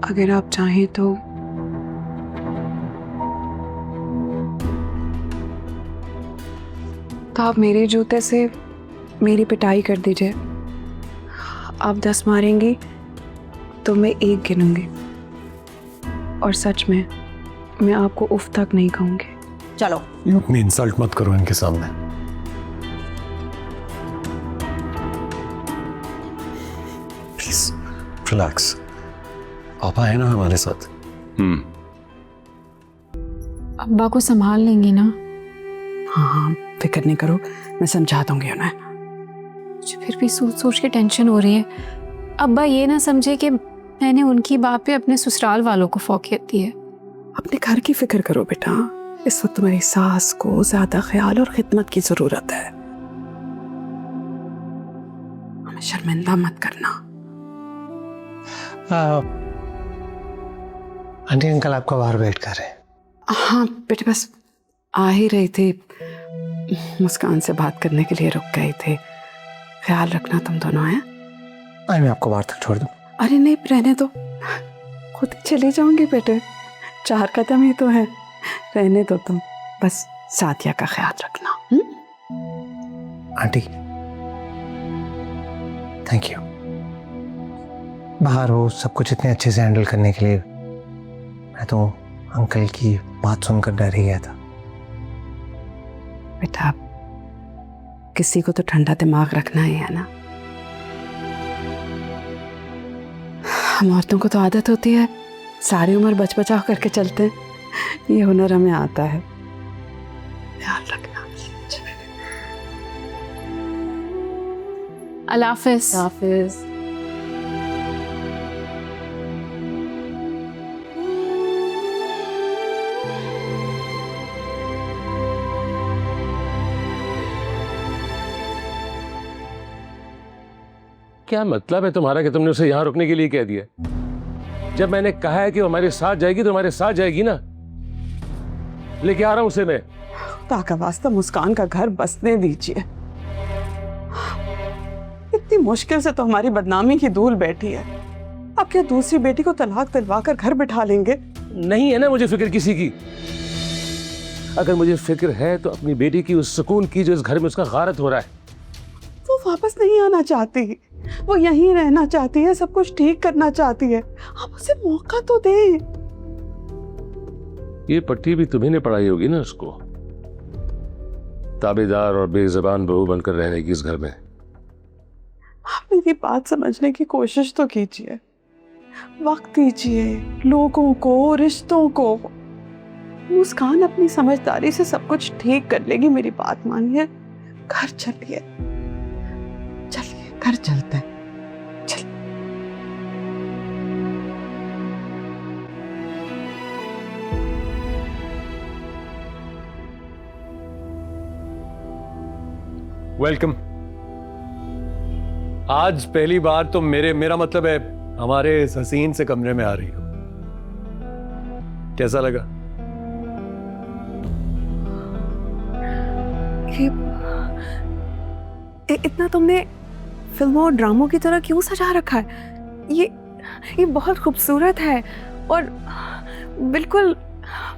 अगर आप चाहें तो आप मेरे जूते से मेरी पिटाई कर दीजिए। आप 10 मारेंगी तो मैं 1 गिनूंगी, और सच में मैं आपको उफ तक नहीं कहूंगी। चलो। इतनी इंसल्ट मत करो इनके सामने। Please relax. पापा है ना हमारे साथ। अब्बा को संभाल लेंगी ना? हाँ हाँ, फिक्र नहीं करो, मैं समझा दूंगी उन्हें। मुझे फिर भी सोच सोच के टेंशन हो रही है। अब्बा ये ना समझे कि मैंने उनकी बात पे अपने ससुराल वालों को फौकियत दी है। अपने घर की फिक्र करो बेटा। इस वक्त तुम्हारी सास को ज्यादा ख्याल और खिदमत की जरूरत है। हमें शर्मिंदा मत करना। आंटी अंकल आपका बाहर वेट कर रहे हैं। हाँ बेटे, बस आ ही रही थी, मुस्कान से बात करने के लिए रुक गए थे। ख्याल रखना तुम दोनों हैं। मैं आपको बाहर तक छोड़ दूं? अरे नहीं, रहने दो, खुद ही चली जाऊंगी बेटे, 4 कदम ही तो है। रहने दो तुम, बस सादिया का ख्याल रखना। Aunty thank you. बाहर हो सब कुछ इतने अच्छे से हैंडल करने के लिए। मैं तो अंकल की बात सुनकर डर ही गया था। बेटा, किसी को तो ठंडा दिमाग रखना ही है ना। हम औरतों को तो आदत होती है, सारी उम्र बच बचाव करके चलते हैं। ये हुनर हमें आता है। ख्याल रखना। अल्लाह हाफिज। हाफिज। क्या मतलब है तुम्हारा कि तुमने उसे यहां रुकने के लिए कह दिया? जब मैंने कहा है कि वो हमारे साथ जाएगी तो हमारे साथ जाएगी ना। लेके आ रहा हूं उसे मैं। खुदा का वास्ता मुस्कान का घर बसने दीजिए। इतनी मुश्किल से तो हमारी बदनामी की धूल बैठी है। अब क्या दूसरी बेटी को तलाक दिलवा कर घर बिठा लेंगे? नहीं है ना मुझे फिक्र किसी की। अगर मुझे फिक्र है तो अपनी बेटी की, उस सुकून की जो इस घर में उसका गारत हो रहा है। वो वापस नहीं आना चाहती, वो यहीं रहना चाहती है, सब कुछ ठीक करना चाहती है। आप उसे मौका तो दें। ये पट्टी भी तुम्ही ने पढ़ाई होगी ना उसको, ताबेदार और बेजुबान बहू बनकर रहने की इस घर में। आप मेरी बात समझने की कोशिश तो कीजिए। वक्त दीजिए लोगों को, रिश्तों को। मुस्कान अपनी समझदारी से सब कुछ ठीक कर लेगी। मेरी बात मानिए, घर चलिए, चलिए घर चलते हैं। वेलकम। आज पहली बार तुम मेरा मतलब है हमारे इस हसीन से कमरे में आ रही हो। कैसा लगा? इतना तुमने फिल्मों और ड्रामों की तरह क्यों सजा रखा है? ये बहुत खूबसूरत है और बिल्कुल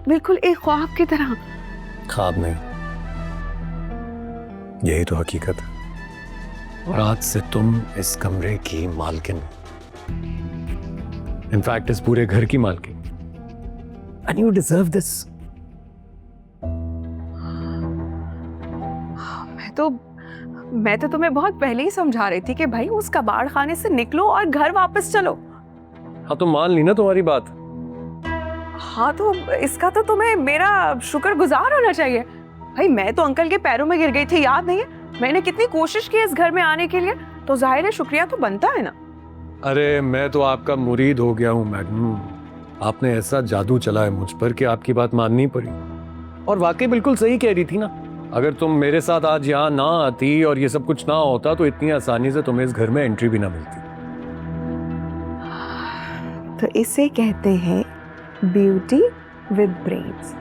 बिल्कुल एक ख्वाब की तरह। ख्वाब नहीं, यही तो हकीकत है। और आज से तुम इस कमरे की मालकिन, इनफैक्ट इस पूरे घर की मालकिन। And you deserve this. मैं तो तुम्हें बहुत पहले ही समझा रही थी कि भाई उस कबाड़ खाने से निकलो और घर वापस चलो। हाँ तो मान ली ना तुम्हारी बात। हाँ तो इसका तो तुम्हें मेरा शुक्रगुजार होना चाहिए। भाई मैं तो अंकल के पैरों में गिर गई थी, याद नहीं है? मैंने कितनी कोशिश की इस घर में आने के लिए, तो जाहिर है शुक्रिया तो बनता है ना। अरे मैं तो आपका मुरीद हो गया हूँ मैडम। आपने ऐसा जादू चलाया मुझ पर कि आपकी बात माननी पड़ी। और वाकई बिल्कुल सही कह रही थी ना। अगर तुम मेरे साथ आज यहाँ ना आती और ये सब कुछ ना होता तो इतनी आसानी से तुम्हें इस घर में एंट्री भी ना मिलती। तो इसे कहते हैं ब्यूटी विद ब्रेन्स।